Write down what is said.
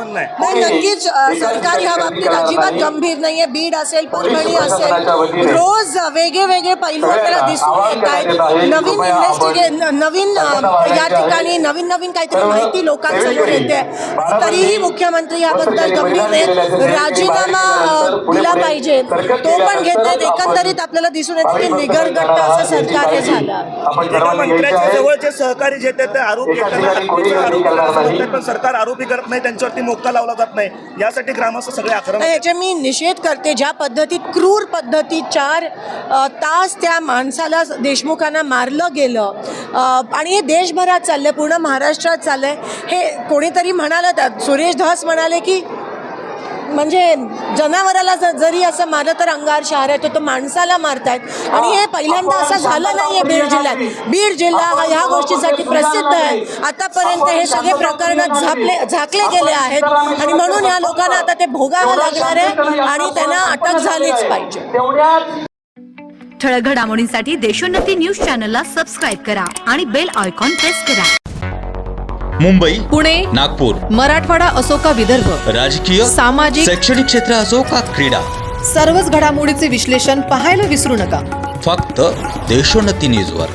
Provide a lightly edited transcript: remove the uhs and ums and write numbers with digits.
म्हणणं आहे? नाही, नक्कीच सरकार ह्या बाबतीत अजिबात गंभीर नाहीये. बीड असेल, परभणी असेल, रोज वेगळे पैलू आपल्याला दिसून येत आहेत. नवीन या ठिकाणी नवीन काहीतरी माहिती लोकांसमोर येते. तरीही मुख्यमंत्री याबद्दल गंभीर आहेत. राजीनामा दिला पाहिजे तो पण घेत नाहीत. एकंदरीत आपल्याला दिसून येते की निगरगट्ट असं सरकार हे झालं. एका मंत्र्याच्या जवळचे सहकारी जे ते आरोपी आहेत, पण सरकार आरोपी करत नाही, त्यांच्यावरती मोक्का लावला जात नाही. यासाठी ग्रामस्थ सगळे आक्रमक. याचे मी निषेध करते. ज्या पद्धतीत क्रूर पद्धतीत 4 तास त्या माणसाला देशमुखांना मारलं गेलं आणि हे देशभरात चाललंय, पूर्ण महाराष्ट्रात चाललंय. हे कोणीतरी म्हणालं, सुरेश धस म्हणाले की म्हणजे जनावराला जरी असं मारलं तर अंगार शहर आहे, तो माणसाला मारतायत. आणि हे पहिल्यांदा असं झालं नाहीये बीड जिल्ह्यात. बीड जिल्हा हा ह्या गोष्टीसाठी प्रसिद्ध आहे. आतापर्यंत हे सगळे प्रकरण झाकले गेले आहेत आणि म्हणून या लोकांना आता ते भोगावं लागणार आहे आणि त्यांना अटक झालीच पाहिजे. ठळक घडामोडींसाठी देशोन्नती न्यूज चॅनलला सबस्क्राईब करा आणि बेल आयकॉन प्रेस करा. मुंबई, पुणे, नागपूर, मराठवाडा असो का विदर्भ, राजकीय, सामाजिक, शैक्षणिक क्षेत्र असो का क्रीडा, सर्वच घडामोडीचे विश्लेषण पाहायला विसरू नका. फक्त देशोन्नती न्यूजवर.